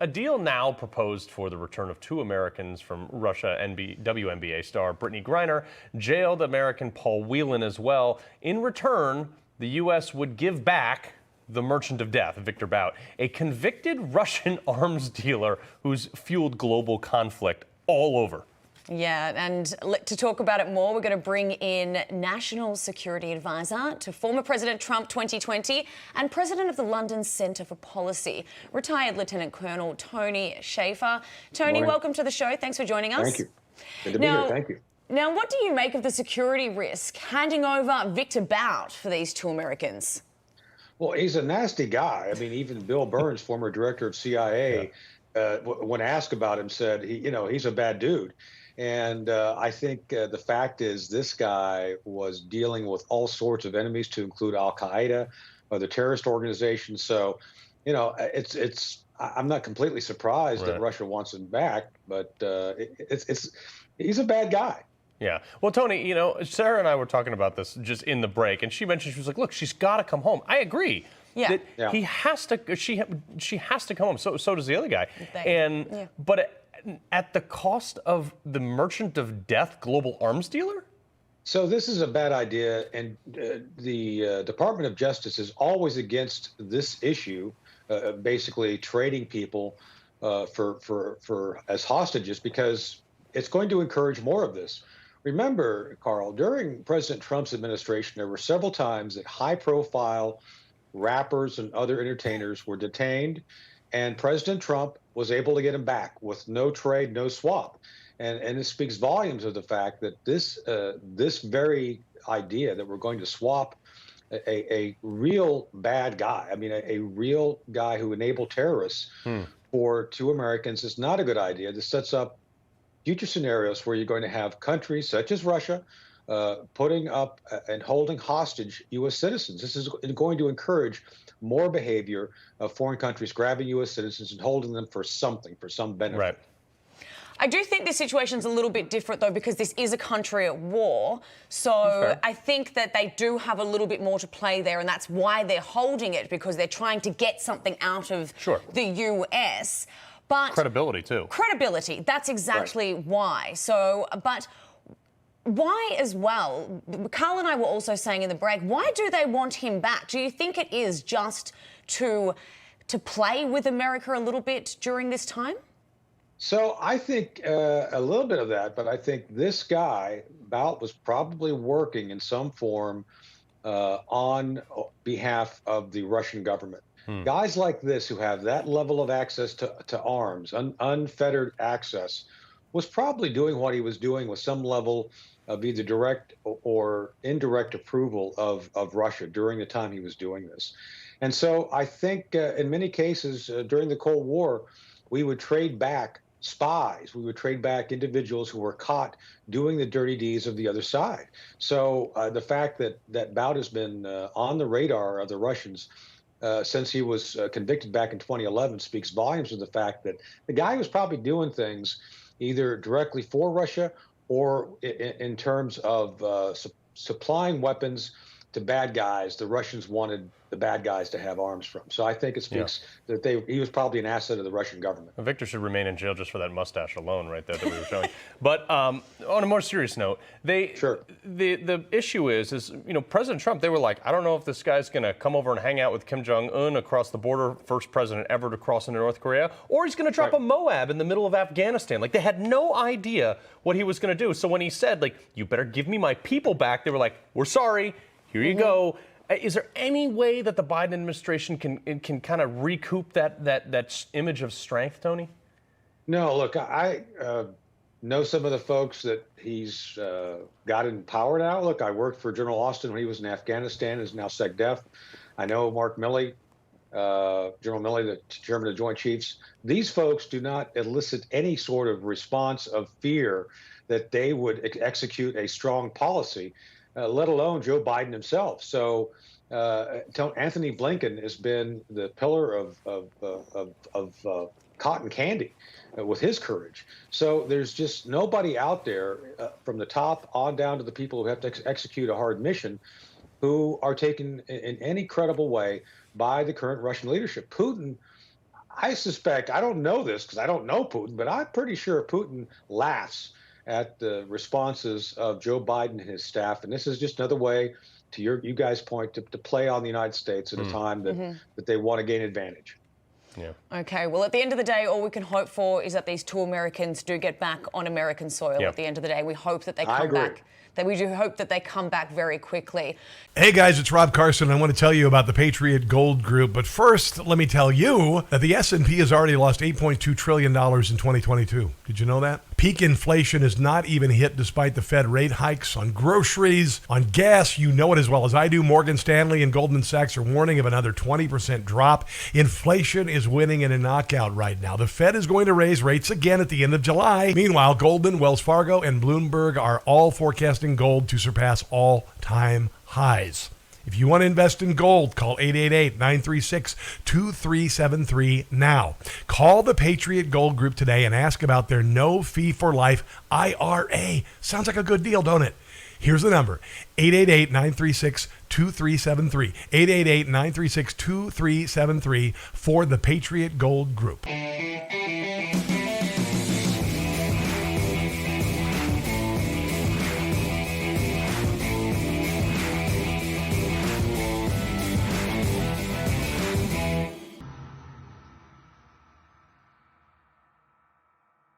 A deal now proposed for the return of two Americans from Russia, WNBA star Brittney Griner, jailed American Paul Whelan as well. In return, the U.S. would give back the merchant of death, Viktor Bout, a convicted Russian arms dealer who's fueled global conflict all over. Yeah, and to talk about it more, we're going to bring in National Security Advisor to former President Trump 2020 and President of the London Centre for Policy, retired Lieutenant Colonel Tony Shaffer. Tony, welcome to the show. Thanks for joining us. Thank you. Good to be here. Thank you. Now, what do you make of the security risk handing over Viktor Bout for these two Americans? Well, he's a nasty guy. I mean, even Bill Burns, former director of CIA, when asked about him, said, he's a bad dude. And I think the fact is this guy was dealing with all sorts of enemies, to include Al-Qaeda, the terrorist organization. So, I'm not completely surprised that Russia wants him back, but he's a bad guy. Yeah. Well, Tony, Sarah and I were talking about this just in the break, and she mentioned, she was like, look, she's got to come home. I agree. Yeah. He has to, she has to come home. So does the other guy. But at the cost of the merchant of death global arms dealer? So this is a bad idea, and the Department of Justice is always against this issue, basically trading people for as hostages, because it's going to encourage more of this. Remember, Carl, during President Trump's administration, there were several times that high-profile rappers and other entertainers were detained, and President Trump was able to get them back with no trade, no swap. And it speaks volumes of the fact that this very idea that we're going to swap a real bad guy, I mean, a real guy who enabled terrorists for two Americans is not a good idea. This sets up future scenarios where you're going to have countries such as Russia putting up and holding hostage U.S. citizens. This is going to encourage more behavior of foreign countries grabbing U.S. citizens and holding them for something, for some benefit. Right. I do think this situation's a little bit different, though, because this is a country at war. So I think that they do have a little bit more to play there, and that's why they're holding it, because they're trying to get something out of the U.S. But credibility, too. Credibility, that's exactly why. So, but why as well, Carl and I were also saying in the break, why do they want him back? Do you think it is just to play with America a little bit during this time? So I think a little bit of that, but I think this guy, Bout, was probably working in some form on behalf of the Russian government. Guys like this who have that level of access to arms, unfettered access, was probably doing what he was doing with some level of either direct or indirect approval of Russia during the time he was doing this. And so I think in many cases during the Cold War, we would trade back spies. We would trade back individuals who were caught doing the dirty deeds of the other side. So the fact that Bout has been on the radar of the Russians since he was convicted back in 2011 speaks volumes of the fact that the guy was probably doing things either directly for Russia or in terms of supplying weapons to bad guys the Russians wanted the bad guys to have arms from. So I think it speaks that he was probably an asset of the Russian government. Well, Viktor should remain in jail just for that mustache alone right there that we were showing. But on a more serious note, the issue is President Trump, they were like, I don't know if this guy's going to come over and hang out with Kim Jong-un across the border, first president ever to cross into North Korea, or he's going to drop a Moab in the middle of Afghanistan. Like, they had no idea what he was going to do. So when he said, like, you better give me my people back, they were like, we're sorry, here you go. Is there any way that the Biden administration can kind of recoup that image of strength, Tony? No, look, I know some of the folks that he's got in power now. Look, I worked for General Austin when he was in Afghanistan, is now SecDef. I know Mark Milley, General Milley, the chairman of the Joint Chiefs. These folks do not elicit any sort of response of fear that they would execute a strong policy, let alone Joe Biden himself. So Anthony Blinken has been the pillar of cotton candy with his courage. So there's just nobody out there from the top on down to the people who have to execute a hard mission who are taken in any credible way by the current Russian leadership. Putin, I suspect, I don't know this because I don't know Putin, but I'm pretty sure Putin laughs at the responses of Joe Biden and his staff. And this is just another way, to you guys' point, to play on the United States at a time that they want to gain advantage. Yeah. Okay, well, at the end of the day, all we can hope for is that these two Americans do get back on American soil. At the end of the day, we hope that they come back. That we do hope that they come back very quickly. Hey guys, it's Rob Carson. I want to tell you about the Patriot Gold Group. But first, let me tell you that the S&P has already lost $8.2 trillion in 2022. Did you know that? Peak inflation is not even hit despite the Fed rate hikes on groceries, on gas. You know it as well as I do. Morgan Stanley and Goldman Sachs are warning of another 20% drop. Inflation is winning in a knockout right now. The Fed is going to raise rates again at the end of July. Meanwhile, Goldman, Wells Fargo, and Bloomberg are all forecasting gold to surpass all-time highs. If you want to invest in gold, call 888-936-2373 now. Call the Patriot Gold Group today and ask about their no-fee-for-life IRA. Sounds like a good deal, don't it? Here's the number, 888-936-2373, 888-936-2373 for the Patriot Gold Group.